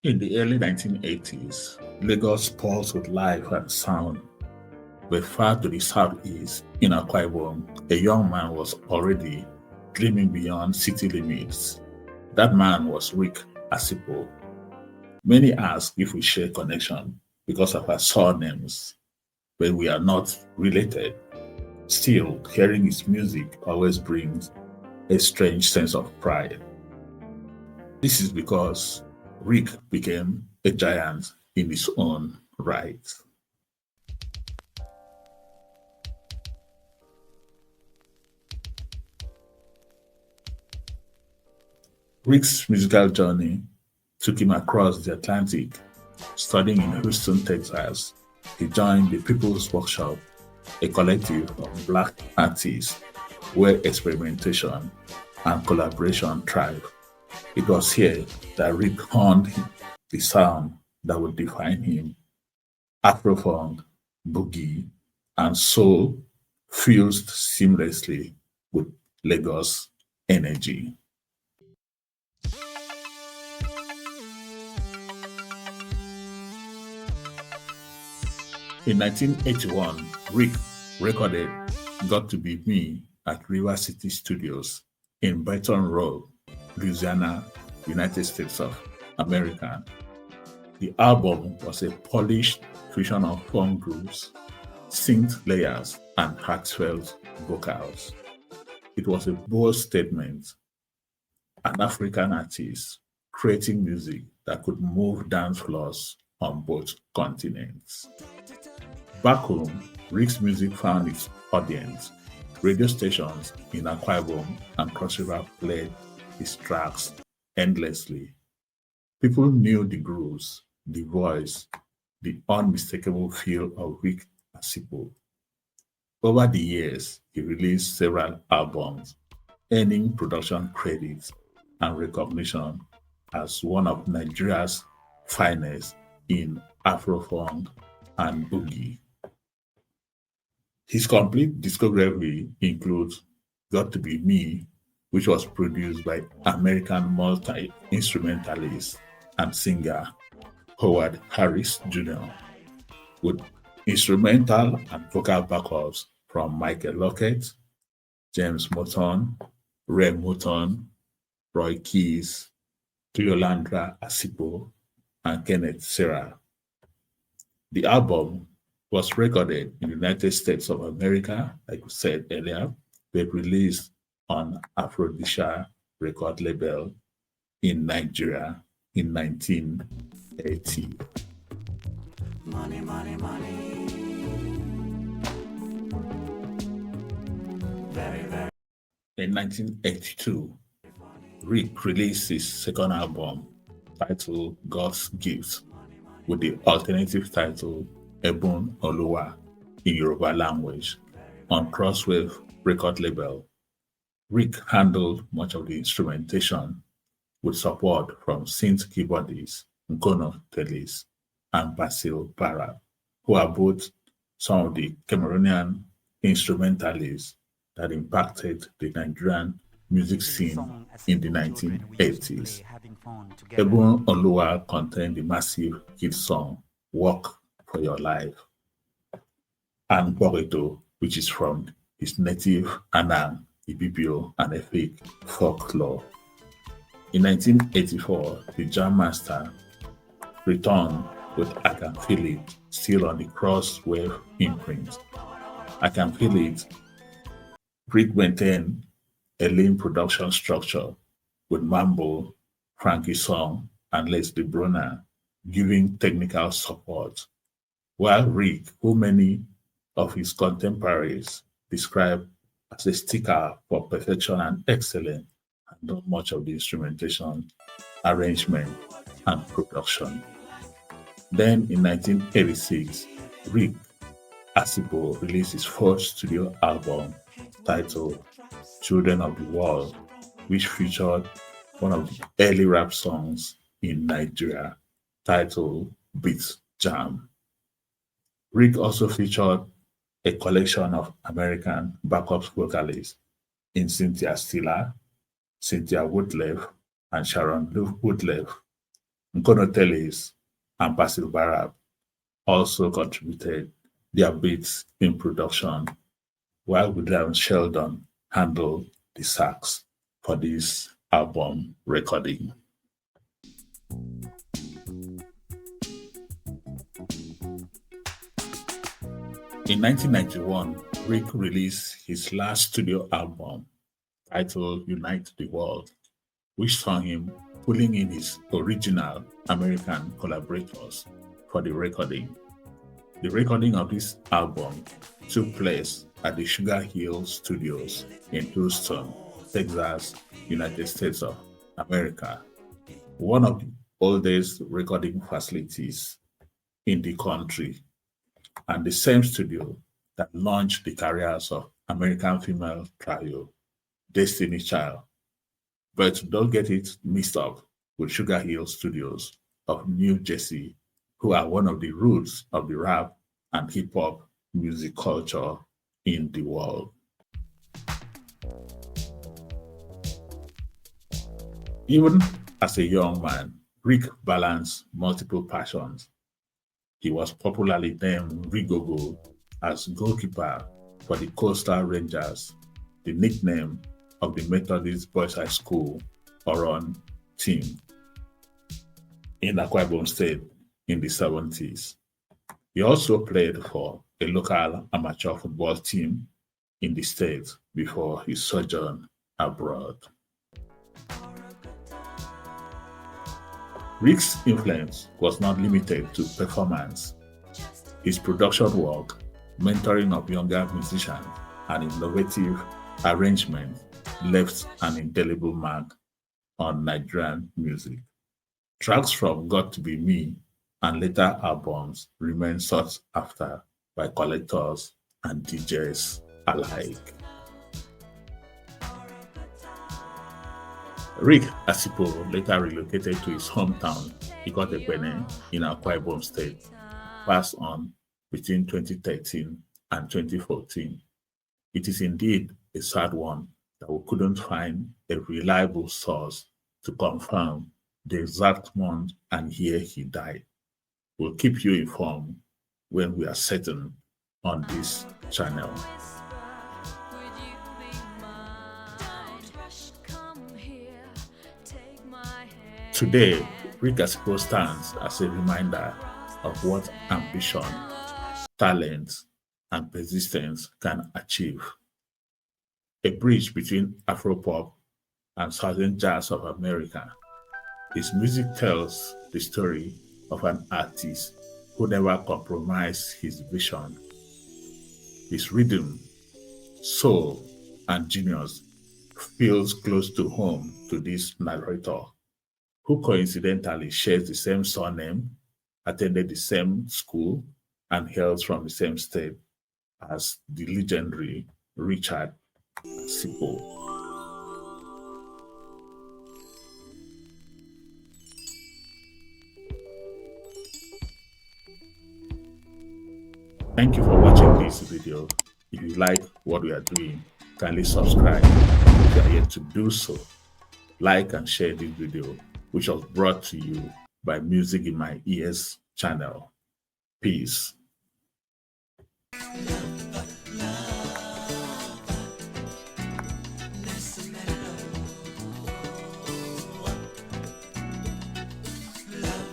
In the early 1980s, Lagos pulsed with life and sound, but far to the southeast, in Akwa Ibom, a young man was already dreaming beyond city limits. That man was Rick Asikpo. Many ask if we share connection because of our surnames, but we are not related. Still, hearing his music always brings a strange sense of pride. This is because Rick became a giant in his own right. Rick's musical journey took him across the Atlantic. Studying in Houston, Texas, he joined the People's Workshop, a collective of Black artists where experimentation and collaboration thrive. It was here that Rick honed the sound that would define him. Afro-funk, boogie, and soul fused seamlessly with Lagos energy. In 1981, Rick recorded Got to Be Me at River City Studios in Baton Rouge, Louisiana, United States of America. The album was a polished fusion of funk grooves, synth layers, and heartfelt vocals. It was a bold statement, an African artist creating music that could move dance floors on both continents. Back home, Rick's music found its audience. Radio stations in Akwa Ibom and Cross River played his tracks endlessly. People knew the grooves, the voice, the unmistakable feel of Rick Asikpo. Over the years, he released several albums, earning production credits and recognition as one of Nigeria's finest in Afro-funk and boogie. His complete discography includes Got to Be Me, which was produced by American multi-instrumentalist and singer Howard Harris Jr., with instrumental and vocal backups from Michael Lockett, James Morton, Ray Morton, Roy Keys, Cleolandra Asikpo, and Kenneth Serra. The album was recorded in the United States of America, like we said earlier, but released on Aphrodisia record label in Nigeria in 1980. Money, money, money. Very, very. In 1982, Rick released his second album titled God's Gift with the alternative title Ebon Oluwa in Yoruba language on Crosswave record label. Rick handled much of the instrumentation with support from synth keyboardist Nkono Telis and Basil Barra, who are both some of the Cameroonian instrumentalists that impacted the Nigerian music scene in the 1980s. Ebon Oluwa contained the massive hit song Walk for Your Life, and Boreto, which is from his native Anang, Ibibio, and Efik folklore. In 1984, the Jam Master returned with I Can Feel It, still on the Crosswave imprint. I Can Feel It. Rick maintained a lean production structure with Mambo, Frankie Song, and Leslie Brunner giving technical support, while Rick, who many of his contemporaries describe as a sticker for perfection and excellence, handled much of the instrumentation, arrangement, and production. Then in 1986, Rick Asikpo released his first studio album titled Children of the World, which featured one of the early rap songs in Nigeria titled Beat Jam. Rick also featured a collection of American backup vocalists in Cynthia Stiller, Cynthia Woodley, and Sharon Woodley. Nkono Teles and Basil Barab also contributed their beats in production, while William Sheldon handled the sax for this album recording. In 1991, Rick released his last studio album titled Unite the World, which saw him pulling in his original American collaborators for the recording. The recording of this album took place at the Sugar Hill Studios in Houston, Texas, United States of America, one of the oldest recording facilities in the country, and the same studio that launched the careers of American female trio Destiny Child. But don't get it mixed up with Sugar Hill Studios of New Jersey, who are one of the roots of the rap and hip hop music culture in the world. Even as a young man, Rick balanced multiple passions. He was popularly named Rigogo as goalkeeper for the Coastal Rangers, the nickname of the Methodist Boys High School Oron team in Akwa Ibom State in the 70s. He also played for a local amateur football team in the state before his sojourn abroad. Rick's influence was not limited to performance. His production work, mentoring of younger musicians, and innovative arrangements left an indelible mark on Nigerian music. Tracks from Got to Be Me and later albums remain sought after by collectors and DJs alike. Rick Asikpo later relocated to his hometown, Ikotepene, in Akwa Ibom State, passed on between 2013 and 2014. It is indeed a sad one that we couldn't find a reliable source to confirm the exact month and year he died. We'll keep you informed when we are certain on this channel. Today, Rick Asikpo stands as a reminder of what ambition, talent, and persistence can achieve. A bridge between Afro-pop and Southern jazz of America. His music tells the story of an artist who never compromised his vision. His rhythm, soul, and genius feels close to home to this narrator, who coincidentally shares the same surname, attended the same school, and hails from the same state as the legendary Richard Asikpo. Thank you for watching this video. If you like what we are doing, kindly subscribe if you are yet to do so. Like and share this video, which was brought to you by Music in My Ears channel. Peace.